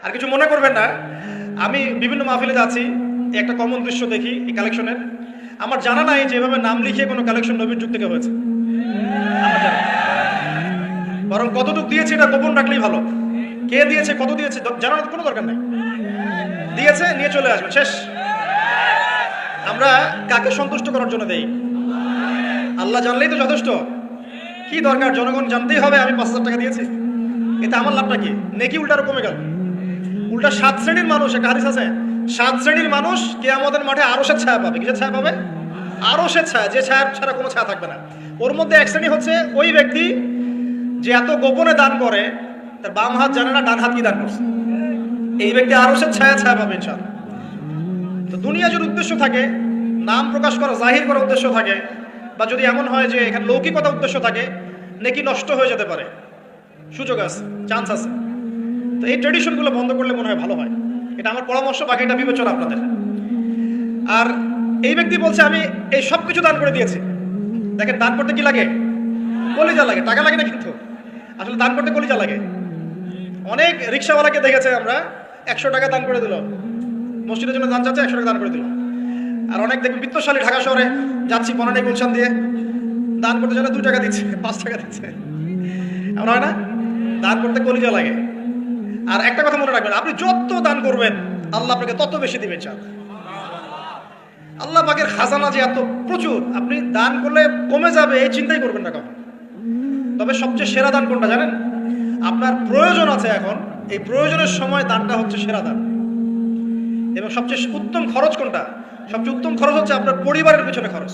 আর কিছু মনে করবেন না, আমি বিভিন্ন মাহফিলে যাচ্ছি, একটা কমন দৃশ্য দেখি এই কালেকশনের। আমার জানা নাই যে এভাবে নাম লিখে কোনো কালেকশন নবীর যুগ থেকে হয়েছে, আমার জানা নেই। বরং কতটুকু দিয়েছে এটা গোপন রাখলেই ভালো। কে দিয়েছে, কত দিয়েছে জানার কোনো দরকার নেই। দিয়েছে, নিয়ে চলে আসবে, শেষ। আমরা কাকে সন্তুষ্ট করার জন্য দেই? আল্লাহ জানলেই তো যথেষ্ট। কি দরকার জনগণ জানতেই হবে আমি 5,000 টাকা দিয়েছি? এতে আমার লাভটা কি? নেকি উল্টারও কমে গেল। উল্টা 7 শ্রেণীর মানুষ, একটা হাদিস আছে, 7 শ্রেণীর মানুষ কিয়ামতের মাঠে আরশের ছায়া পাবে। কিসের ছায়া পাবে? আরশের ছায়া, যে ছায়া ছাড়া কোনো ছায়া থাকবে না। ওর মধ্যে এক শ্রেণী হচ্ছে ওই ব্যক্তি যে এত গোপনে দান করে, তার বাম হাত জানে না ডান হাত কি দান করছে। এই ব্যক্তি আরশের ছায়া পাবে ইনশাআল্লাহ। তো দুনিয়া যদি উদ্দেশ্য থাকে, নাম প্রকাশ করা, জাহির করার উদ্দেশ্য থাকে, বা যদি এমন হয় যে এখানে লৌকিকতা উদ্দেশ্য থাকে, নেকি নষ্ট হয়ে যেতে পারে, সুযোগ আছে, চান্স আছে। তো এই ট্রেডিশনগুলো বন্ধ করলে মনে হয় ভালো হয়। এটা আমার পরামর্শ, বাকিটা বিবেচনা আপনাদের। আর এই ব্যক্তি বলছে আমি এই সব কিছু দান করে দিয়েছি। দেখেন, দান করতে কি লাগে? কলিজা লাগে, টাকা লাগে না কিন্তু। আসলে দান করতে কলিজা লাগে। অনেক রিক্সাওয়ালাকে দেখেছে আমরা, 100 টাকা দান করে দিল, মসজিদের জন্য দান চাচ্ছে, 100 টাকা দান করে দিল। আর অনেক দেখবেন বিত্তশালী, ঢাকা শহরে যাচ্ছি বনানী গুলশান দিয়ে, দান করতে গেলে 2 টাকা দিচ্ছে, 5 টাকা দিচ্ছে। এমন হয় না? দান করতে কলিজা লাগে। আর একটা কথা মনে রাখবেন, আপনি যত দান করবেন আল্লাহ আপনাকে তত বেশি দিবেন। চান আল্লাহ পাকের খাজানা যে এত প্রচুর, আপনি দান করলে কমে যাবে এই চিন্তাই করবেন না কখন। তবে সবচেয়ে সেরা দান কোনটা জানেন? আপনার প্রয়োজন আছে এখন, এই প্রয়োজনের সময় দানটা হচ্ছে সেরা দান। এবং সবচেয়ে উত্তম খরচ কোনটা? সবচেয়ে উত্তম খরচ হচ্ছে আপনার পরিবারের পিছনে খরচ।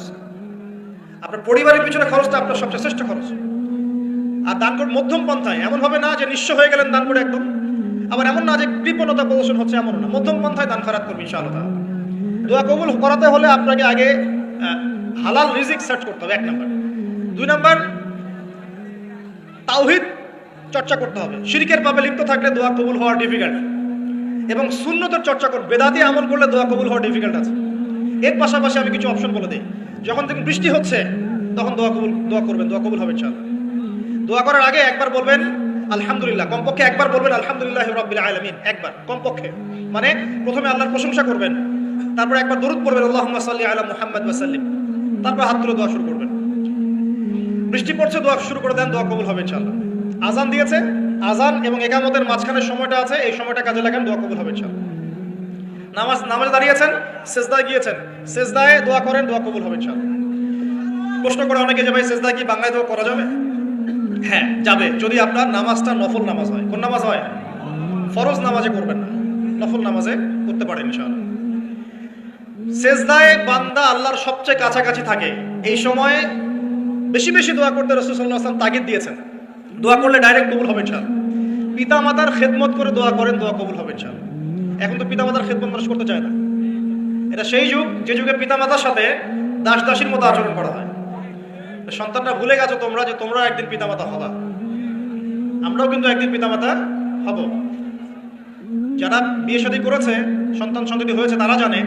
আপনার পরিবারের পিছনে খরচটা আপনার সবচেয়ে শ্রেষ্ঠ খরচ। আর দান করে মধ্যম পন্থায়, এমন হবে না যে নিঃস্ব হয়ে গেলেন দান করে একদম, আবার এমন না যে কৃপণতা প্রদর্শন হচ্ছে, এমন না। মধ্যম পন্থায় দান খয়রাত করবেন ইনশাআল্লাহ। দোয়া কবুল করাতে হলে আপনাকে আগে হালাল রিজিক সার্চ করতে হবে, 1 নাম্বার। 2 নাম্বার, তাওহীদ চর্চা করতে হবে। শিরকের পাপে লিপ্ত থাকলে দোয়া কবুল হওয়া ডিফিকাল্ট। এবং সুন্নতের চর্চা করবে, বেদাতি আমল করলে দোয়া কবুল হওয়া ডিফিকাল্ট আছে। এর পাশাপাশি আমি কিছু অপশন বলে দিই। যখন দেখুন বৃষ্টি হচ্ছে, তখন দোয়া করবেন, দোয়া কবুল হবে ইনশাআল্লাহ। দোয়া করার আগে একবার বলবেন আলহামদুলিল্লাহ, কমপক্ষে একবার বলবেন আলহামদুলিল্লাহি রাব্বিল আলামিন, একবার কমপক্ষে। মানে প্রথমে আল্লাহর প্রশংসা করবেন, তারপর একবার দরুদ পড়বেন আল্লাহুম্মা সাল্লি আলা মুহাম্মাদ ওয়া সাল্লিম, তারপর হাত তুলে দোয়া শুরু করবেন। বৃষ্টি পড়ছে, দোয়া শুরু করে দেন, দোয়া কবুল হবে ইনশাআল্লাহ। আজান দিয়েছে, আজান এবং ইকামতের মাঝখানের সময়টা আছে, এই সময়টা কাজে লাগান, দোয়া কবুল হবে ইনশাআল্লাহ। নামাজে দাঁড়িয়েছেন, সেজদায় গিয়েছেন, সেজদায় দোয়া করেন, দোয়া কবুল হবে ইনশাআল্লাহ। প্রশ্ন করে অনেকে যে ভাই সেজদায় কি বাংলায় দোয়া করা যাবে? হ্যাঁ যাবে, যদি আপনার নামাজটা নফল নামাজ হয়। কোন নামাজ হয়? ফরজ নামাজে করবেন না, নফল নামাজে করতে পারেন ইনশাআল্লাহ। সেজদায় বান্দা আল্লাহর সবচেয়ে কাছাকাছি থাকে, এই সময়ে বেশি বেশি দোয়া করতে রাসূল সাল্লাল্লাহু আলাইহি ওয়াসাল্লাম তাগিদ দিয়েছেন। দোয়া করলে ডাইরেক্ট কবুল হবে ইনশাআল্লাহ। পিতা মাতার খেদমত করে দোয়া করেন, দোয়া কবুল হবে ইনশাআল্লাহ। এখন তো পিতা মাতার খেদমত মানুষ করতে চায় না। এটা সেই যুগ যে যুগে পিতা মাতার সাথে দাস দাসীর মতো আচরণ করা হয়। সন্তানরা ভুলে গেছো তোমরা যে তোমরা একদিন পিতামাতা হবা। আমরাও কিন্তু একদিন পিতামাতা হব। যারা বিয়ে শাদী করেছে, সন্তান সন্ততি হয়েছে, তারা জানে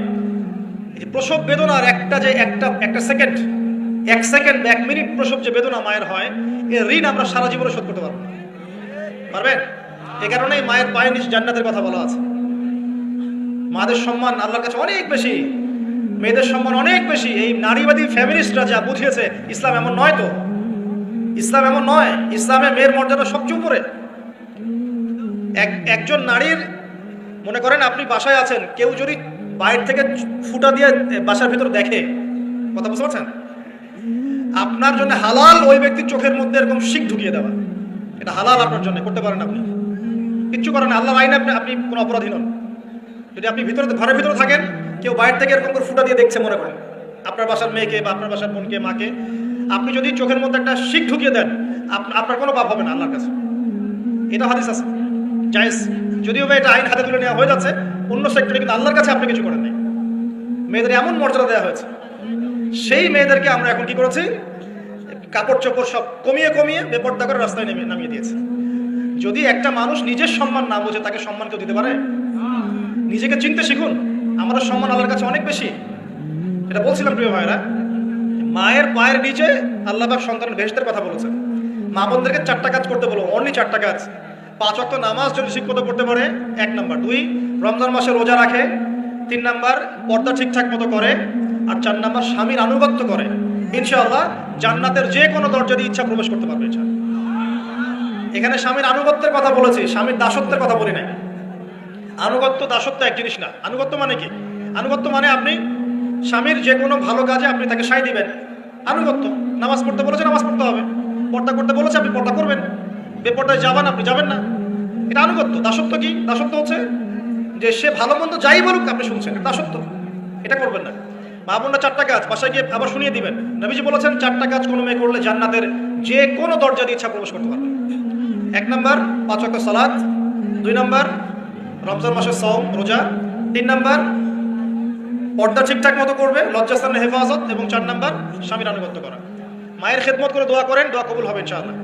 এই প্রসব বেদনার একটা সেকেন্ড, 1 সেকেন্ড 1 মিনিট প্রসব যে বেদনা মায়ের হয়, এর ঋণ আমরা সারা জীবনে শোধ করতে পারবো না। পারবেন? এ কারণেই মায়ের পায়ের নিচে জান্নাতের কথা বলা আছে। মাদের সম্মান আল্লাহর কাছে অনেক বেশি, মেয়েদের সম্মান অনেক বেশি। এই নারীবাদী ফ্যামিলিস্টরা যা বুঝিয়েছে, ইসলাম এমন নয়। তো ইসলাম এমন নয়। ইসলামে মেয়ের মর্যাদা সবচেয়ে উপরে। একজন নারীর, মনে করেন আপনি বাসায় আছেন, কেউ যদি বাইরে থেকে ফুটা দিয়ে বাসার ভিতর দেখে, কথা বুঝতে পারছেন? আপনার জন্য হালাল ওই ব্যক্তির চোখের মধ্যে এরকম শিক ঢুকিয়ে দেওয়া, এটা হালাল আপনার জন্য, করতে পারেন আপনি। কিচ্ছু করেন, আল্লাহর আইনে আপনি কোনো অপরাধী নন। যদি আপনি ঘরের ভিতরে থাকেন, কেউ বাইরে থেকে এরকম করে ফুটা দিয়ে দেখছে, মনে করেন আপনার বাসার মেয়েকে বা আপনার বাসার বোনকে, মাকে, আপনি যদি চোখের মধ্যে একটা শিক ঢুকিয়ে দেন, আপনার কোনো পাপ হবে না আল্লাহর কাছে। এটা হাদিস আছে, জায়েজ। যদিও বা এটা আইন হাতে তুলে নেওয়া হয়ে যাচ্ছে অন্য সেক্টরে, কিন্তু আল্লাহর কাছে আপনি কিছু করেন নাই। মেয়েদের এমন মর্যাদা দেওয়া হয়েছে, সেই মেয়েদেরকে আমরা এখন কি করেছি? কাপড় চোপড় সব কমিয়ে কমিয়ে বেপর্দা করে রাস্তায় নামিয়ে দিয়েছে। যদি একটা মানুষ নিজের সম্মান না বোঝে, তাকে সম্মান কেউ দিতে পারে? নিজেকে চিনতে শিখুন। আমাদের সম্মান আল্লাহর কাছে অনেক বেশি। এটা বলছিলাম প্রিয় ভাইরা, মায়ের পায়ের নিচে আল্লাহ পাক সন্তানের বেহেশতের কথা বলেছেন। মা বোনদেরকে 4টা কাজ করতে বলো, অনলি 4টা কাজ। 5 ওয়াক্ত নামাজ যদি ঠিকমতো পড়তে পারে 1 নাম্বার, 2 রমজান মাসে রোজা রাখে, 3 নাম্বার পর্দা ঠিকঠাক মতো করে, আর 4 নাম্বার স্বামীর আনুগত্য করে, ইনশাআল্লাহ জান্নাতের যে কোনো দরজা দিয়ে ইচ্ছা প্রবেশ করতে পারবে। এখানে স্বামীর আনুগত্যের কথা বলেছি, স্বামীর দাসত্বের কথা বলি নাই। আনুগত্য দাসত্ব এক জিনিস না। আনুগত্য মানে কি? আনুগত্য মানে আপনি স্বামীর যে কোনো ভালো কাজে আপনি তাকে সায় দিবেন, আনুগত্য। নামাজ পড়তে বলেছে নামাজ পড়তে হবে, পর্দা করতে বলেছে আপনি পর্দা করবেন, বেপর্দায় যাবেন আপনি যাবেন না, এটা আনুগত্য। দাসত্ব কি? দাসত্ব হচ্ছে যে সে ভালো মন্দ যাই বলুক আপনি শুনছেন, এটা দাসত্ব, এটা করবেন না। মা বোনরা 4টা কাজ বাসায় গিয়ে আবার শুনিয়ে দিবেন। নবীজি বলেছেন 4টা কাজ কোনো মেয়ে করলে জান্নাতের যে কোনো দরজা দিয়ে ইচ্ছা প্রবেশ করতে পারবে। 1 নাম্বার 5 ওয়াক্ত সালাত, 2 নাম্বার রমজান মাসের সওম রোজা, 3 নাম্বার পর্দা ঠিকঠাক মতো করবে, লজ্জাস্থানের হেফাজত, এবং 4 নাম্বার স্বামীর আনুগত্য করা। মায়ের খেদমত করে দোয়া করেন, দোয়া কবুল হবে ইনশাআল্লাহ।